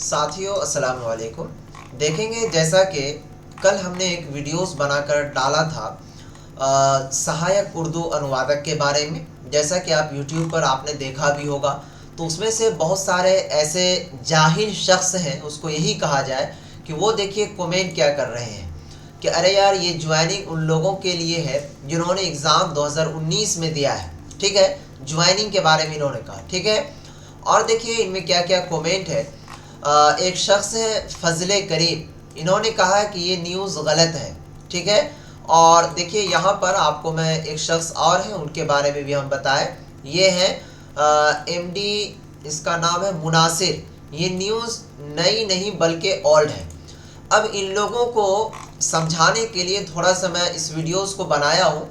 साथियों अस्सलाम वालेकुम। देखेंगे जैसा कि कल हमने एक वीडियोस बनाकर डाला था सहायक उर्दू अनुवादक के बारे में। जैसा कि आप यूट्यूब पर आपने देखा भी होगा, तो उसमें से बहुत सारे ऐसे जाहिल शख्स हैं, उसको यही कहा जाए कि वो देखिए कमेंट क्या कर रहे हैं कि अरे यार ये ज्वाइनिंग उन लोगों के लिए है जिन्होंने एग्ज़ाम 2019 में दिया है। ठीक है, ज्वाइनिंग के बारे में इन्होंने कहा। ठीक है, और देखिए इनमें क्या क्या कमेंट है। एक शख्स है फजले करीम, इन्होंने कहा कि ये न्यूज़ गलत है। ठीक है, और देखिए यहाँ पर आपको मैं एक शख्स और हैं उनके बारे में भी हम बताएं। ये है एमडी, इसका नाम है मुनासिर। ये न्यूज़ नई नहीं बल्कि ओल्ड है। अब इन लोगों को समझाने के लिए थोड़ा सा मैं इस वीडियोस को बनाया हूँ।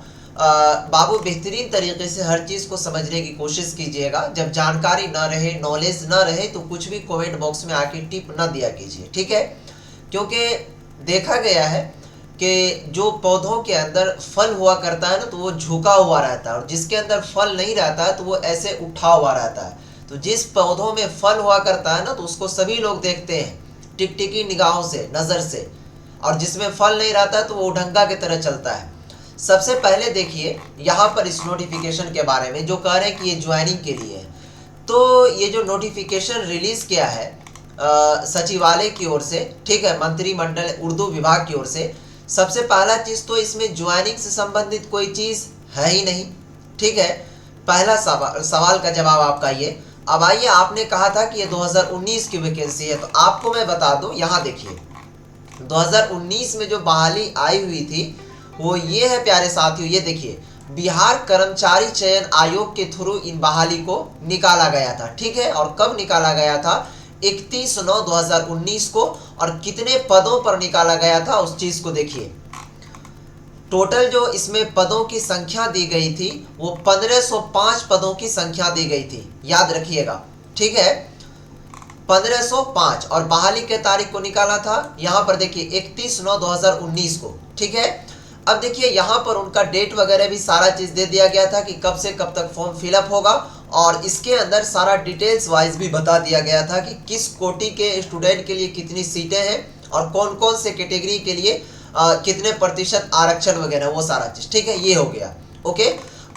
बाबू बेहतरीन तरीके से हर चीज़ को समझने की कोशिश कीजिएगा। जब जानकारी ना रहे, नॉलेज ना रहे, तो कुछ भी कमेंट बॉक्स में आके टिप ना दिया कीजिए। ठीक है, क्योंकि देखा गया है कि जो पौधों के अंदर फल हुआ करता है ना, तो वो झुका हुआ रहता है, और जिसके अंदर फल नहीं रहता है तो वो ऐसे उठा हुआ रहता है। तो जिस पौधों में फल हुआ करता है ना, तो उसको सभी लोग देखते हैं टिकटिकी निगाहों से, नज़र से, और जिसमें फल नहीं रहता है तो वो उढंगा की तरह चलता है। सबसे पहले देखिए यहाँ पर इस नोटिफिकेशन के बारे में जो कह रहे हैं कि ये ज्वाइनिंग के लिए है। तो ये जो नोटिफिकेशन रिलीज़ किया है सचिवालय की ओर से, ठीक है, मंत्रिमंडल उर्दू विभाग की ओर से, सबसे पहला चीज़ तो इसमें ज्वाइनिंग से संबंधित कोई चीज़ है ही नहीं। ठीक है, पहला सवाल का जवाब आपका ये। अब आइए, आपने कहा था कि ये 2019 की वैकेंसी है, तो आपको मैं बता दूं, यहाँ देखिए 2019 में जो बहाली आई हुई थी वो ये है प्यारे साथियों। ये देखिए, बिहार कर्मचारी चयन आयोग के थ्रू इन बहाली को निकाला गया था। ठीक है, और कब निकाला गया था? 31/9/2019 को। और कितने पदों पर निकाला गया था उस चीज़ को देखिए। टोटल जो इसमें पदों की संख्या दी गई थी वो 1505 पदों की संख्या दी गई थी, याद रखिएगा। ठीक है, 1505, और बहाली के तारीख को निकाला था यहाँ पर देखिए 31/9/2019 को। ठीक है, अब देखिए यहाँ पर उनका डेट वगैरह भी सारा चीज़ दे दिया गया था कि कब से कब तक फॉर्म फिलअप होगा, और इसके अंदर सारा डिटेल्स वाइज भी बता दिया गया था कि किस कोटि के स्टूडेंट के लिए कितनी सीटें हैं और कौन कौन से कैटेगरी के लिए कितने प्रतिशत आरक्षण वगैरह, वो सारा चीज़। ठीक है, ये हो गया। ओके,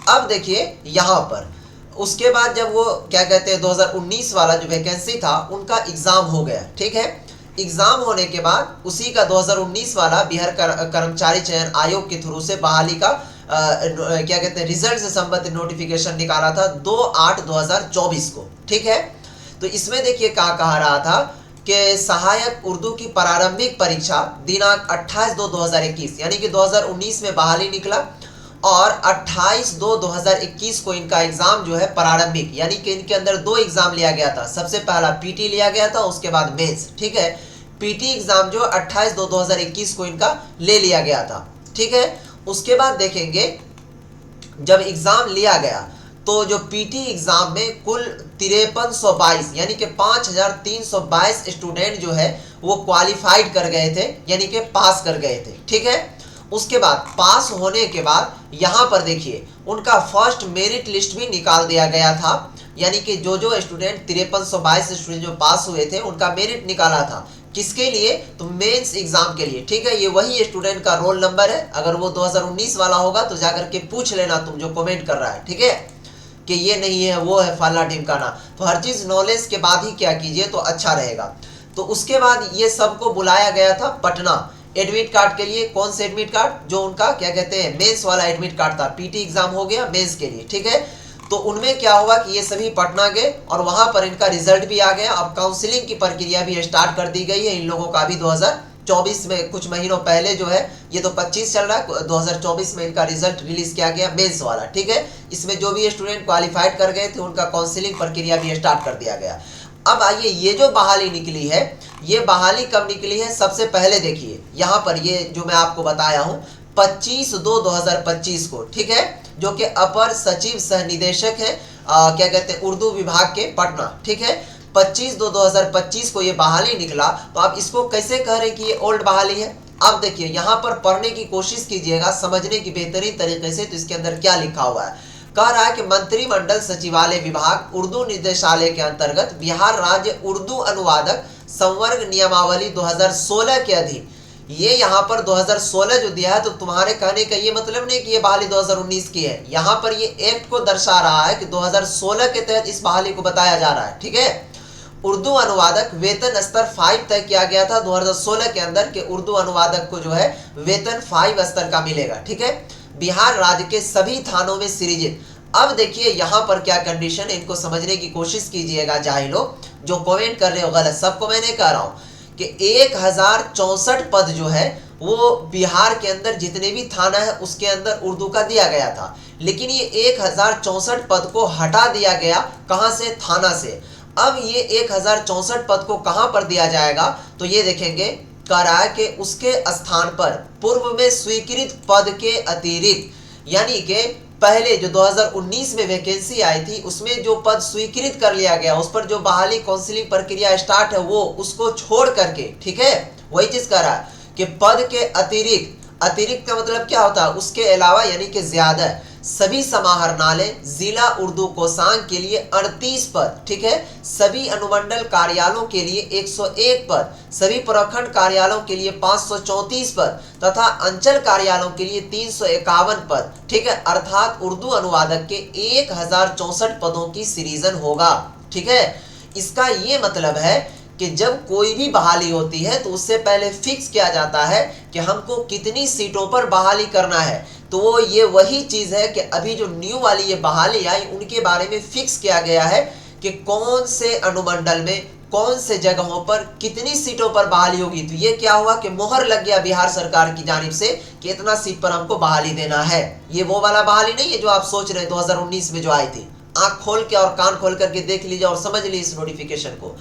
अब देखिए यहाँ पर उसके बाद जब वो क्या कहते हैं 2019 वाला जो वैकेंसी था उनका एग्ज़ाम हो गया। ठीक है, एग्ज़ाम होने के बाद उसी का 2019 वाला बिहार कर्मचारी चयन आयोग के थ्रू से बहाली का क्या कहते हैं रिजल्ट से संबंधित नोटिफिकेशन निकाला था 2/8/2024 को। ठीक है, तो इसमें देखिए क्या कहा रहा था कि सहायक उर्दू की प्रारंभिक परीक्षा दिनांक 28/2/2021, यानी कि 2019 में बहाली निकला, और 28/2/2021 को इनका एग्ज़ाम जो है प्रारंभिक, यानी कि इनके अंदर दो एग्ज़ाम लिया गया था। सबसे पहला पीटी लिया गया था, उसके बाद मेंस। ठीक है, पीटी एग्ज़ाम जो 28/2/2021 को इनका ले लिया गया था। ठीक है, उसके बाद देखेंगे जब एग्ज़ाम लिया गया तो जो पीटी एग्ज़ाम में कुल 5322 यानी कि 5322 स्टूडेंट जो है वो क्वालिफाइड कर गए थे, यानी कि पास कर गए थे। ठीक है, उसके बाद पास होने के बाद यहाँ पर देखिए उनका फर्स्ट मेरिट लिस्ट भी निकाल दिया गया था, यानी कि जो जो स्टूडेंट 5322 स्टूडेंट जो पास हुए थे उनका मेरिट निकाला था। किसके लिए? तो मेंस एग्जाम के लिए। ठीक है, ये वही स्टूडेंट का रोल नंबर है। अगर वो 2019 वाला होगा तो जाकर के पूछ लेना तुम जो कमेंट कर रहा है। ठीक है, कि ये नहीं है वो है फला ढिमकाना। तो हर चीज़ नॉलेज के बाद ही क्या कीजिए तो अच्छा रहेगा। तो उसके बाद ये सबको बुलाया गया था पटना एडमिट कार्ड के लिए। कौन से एडमिट कार्ड? जो उनका क्या कहते हैं मेंस वाला एडमिट कार्ड था। पीटी एग्जाम हो गया मेंस के लिए। ठीक है, तो उनमें क्या हुआ कि ये सभी पटना गए और वहां पर इनका रिजल्ट भी आ गया। अब काउंसलिंग की प्रक्रिया भी स्टार्ट कर दी गई है इन लोगों का भी। 2024 में कुछ महीनों पहले जो है, ये तो 25 चल रहा है, 2024 में इनका रिजल्ट रिलीज किया गया मेंस वाला। ठीक है, इसमें जो भी स्टूडेंट क्वालिफाइड कर गए थे उनका काउंसलिंग प्रक्रिया भी स्टार्ट कर दिया गया। अब आइए, ये जो बहाली निकली है, ये बहाली कब निकली है? सबसे पहले देखिए यहाँ पर ये जो मैं आपको बताया हूँ 25/2/2025 को। ठीक है, जो कि अपर सचिव सह निदेशक है क्या कहते हैं उर्दू विभाग के पटना। ठीक है, 25/2/2025 को ये बहाली निकला। तो आप इसको कैसे कह रहे हैं कि ये ओल्ड बहाली है? अब देखिए यहाँ पर पढ़ने की कोशिश कीजिएगा, समझने की बेहतरीन तरीके से। तो इसके अंदर क्या लिखा हुआ है? कह रहा है कि मंत्रिमंडल सचिवालय विभाग उर्दू निदेशालय के अंतर्गत बिहार राज्य उर्दू अनुवादक संवर्ग नियमावली 2016 के अधीन, ये यहाँ पर 2016 जो दिया है, तो तुम्हारे कहने का ये मतलब नहीं कि ये बहाली 2019 की है, यहाँ पर ये एक्ट को दर्शा रहा है कि 2016 के तहत इस बहाली को बताया जा रहा है। ठीक है, उर्दू अनुवादक वेतन स्तर 5 तय किया गया था 2016 के अंदर कि उर्दू अनुवादक को जो है वेतन 5 स्तर का मिलेगा। ठीक है, बिहार राज्य के सभी थानों में सृजित। अब देखिए यहाँ पर क्या कंडीशन है, इनको समझने की कोशिश कीजिएगा जाहिलो, जो कमेंट कर रहे हो गलत, सबको मैंने कह रहा हूँ कि 1064 पद जो है वो बिहार के अंदर जितने भी थाना है उसके अंदर उर्दू का दिया गया था, लेकिन ये 1064 पद को हटा दिया गया। कहाँ से? थाना से। अब ये 1064 पद को कहाँ पर दिया जाएगा, तो ये देखेंगे कह रहा है कि उसके स्थान पर पूर्व में स्वीकृत पद के अतिरिक्त, यानी कि पहले जो 2019 में वैकेंसी आई थी उसमें जो पद स्वीकृत कर लिया गया, उस पर जो बहाली काउंसलिंग प्रक्रिया स्टार्ट है वो उसको छोड़ करके, ठीक है, वही चीज कह रहा है कि पद के अतिरिक्त, अतिरिक्त का मतलब क्या होता है? उसके अलावा, यानी कि ज्यादा, सभी समाहरणालय जिला उर्दू कोषांग के लिए 38 पद, ठीक है, सभी अनुमंडल कार्यालयों के लिए 101 पद, सभी प्रखंड कार्यालयों के लिए 534 पद तथा अंचल कार्यालयों के लिए 351 पद, ठीक है, अर्थात उर्दू अनुवादक के 1064 पदों की सृजन होगा। ठीक है, इसका ये मतलब है कि जब कोई भी बहाली होती है तो उससे पहले फिक्स किया जाता है कि हमको कितनी सीटों पर बहाली करना है। तो वो ये वही चीज है कि अभी जो न्यू वाली ये बहाली आई उनके बारे में फिक्स किया गया है कि कौन से अनुमंडल में कौन से जगहों पर कितनी सीटों पर बहाली होगी। तो ये क्या हुआ कि मोहर लग गया बिहार सरकार की जानिब से कि इतना सीट पर हमको बहाली देना है। ये वो वाला बहाली नहीं है जो आप सोच रहे हैं 2019 में जो आई थी। आंख खोल के और कान खोल करके देख लीजिए और समझ लीजिए इस नोटिफिकेशन को।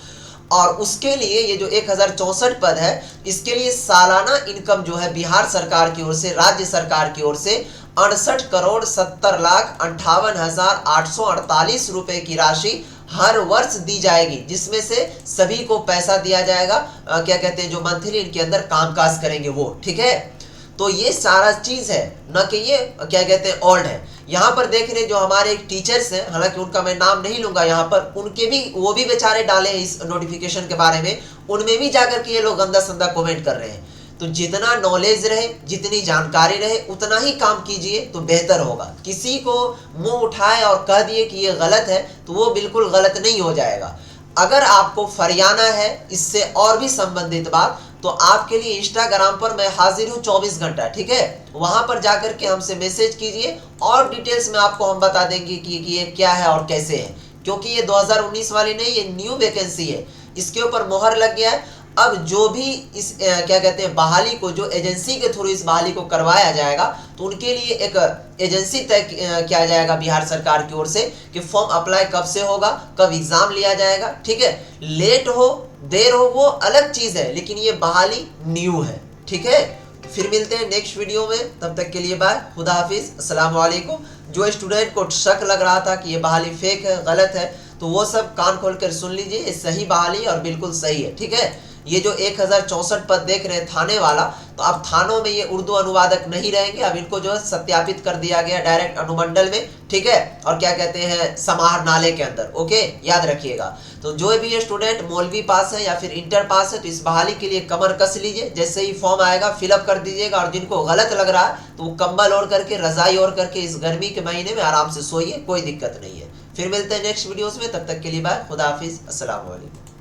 और उसके लिए ये जो 1064 पद है, इसके लिए सालाना इनकम जो है बिहार सरकार की ओर से, राज्य सरकार की ओर से 68,70,58,848 रुपए की राशि हर वर्ष दी जाएगी, जिसमें से सभी को पैसा दिया जाएगा। क्या कहते हैं, जो मंथली इनके अंदर कामकाज करेंगे वो। ठीक है, तो ये सारा चीज है, न कि ये क्या कहते हैं ओल्ड है। यहाँ पर देख रहे जो हमारे एक टीचर्स हैं, हालांकि उनका मैं नाम नहीं लूंगा यहाँ पर, उनके भी वो भी बेचारे डाले हैं इस नोटिफिकेशन के बारे में, उनमें भी जाकर के ये लोग गंदा संदा कमेंट कर रहे हैं। तो जितना नॉलेज रहे, जितनी जानकारी रहे, उतना ही काम कीजिए तो बेहतर होगा। किसी को मुंह उठाए और कह दिए कि ये गलत है तो वो बिल्कुल गलत नहीं हो जाएगा। अगर आपको फरियाना है इससे और भी संबंधित बात, तो आपके लिए इंस्टाग्राम पर मैं हाजिर हूँ 24 घंटा। ठीक है, वहां पर जाकर के हमसे मैसेज कीजिए और डिटेल्स में आपको हम बता देंगे कि ये क्या है और कैसे है, क्योंकि ये 2019 वाली नहीं, ये न्यू वैकेंसी है, इसके ऊपर मोहर लग गया है। अब जो भी इस क्या कहते हैं बहाली को, जो एजेंसी के थ्रू इस बहाली को करवाया जाएगा, तो उनके लिए एक एजेंसी तय किया जाएगा बिहार सरकार की ओर से कि फॉर्म अप्लाई कब से होगा, कब एग्जाम लिया जाएगा। ठीक है, लेट हो देर हो वो अलग चीज है, लेकिन ये बहाली न्यू है। ठीक है, फिर मिलते हैं नेक्स्ट वीडियो में, तब तक के लिए बाय, खुदा हाफिज, अस्सलाम वालेकुम। जो स्टूडेंट को शक लग रहा था कि ये बहाली फेक है, गलत है, तो वो सब कान खोल कर सुन लीजिए, ये सही बहाली और बिल्कुल सही है। ठीक है, ये जो 1064 पद देख रहे हैं थाने वाला, तो अब थानों में ये उर्दू अनुवादक नहीं रहेंगे, अब इनको जो है सत्यापित कर दिया गया डायरेक्ट अनुमंडल में। ठीक है, और क्या कहते हैं समाहरणालय के अंदर। ओके, याद रखिएगा। तो जो भी ये स्टूडेंट मौलवी पास है या फिर इंटर पास है, तो इस बहाली के लिए कमर कस लीजिए, जैसे ही फॉर्म आएगा फिलअप कर दीजिएगा। और जिनको गलत लग रहा है तो वो कंबल ओढ़ करके, रजाई ओढ़ करके इस गर्मी के महीने में आराम से सोइए, कोई दिक्कत नहीं है। फिर मिलते हैं नेक्स्ट वीडियोस में, तब तक के लिए बाय, खुदा हाफिज, अस्सलाम वालेकुम।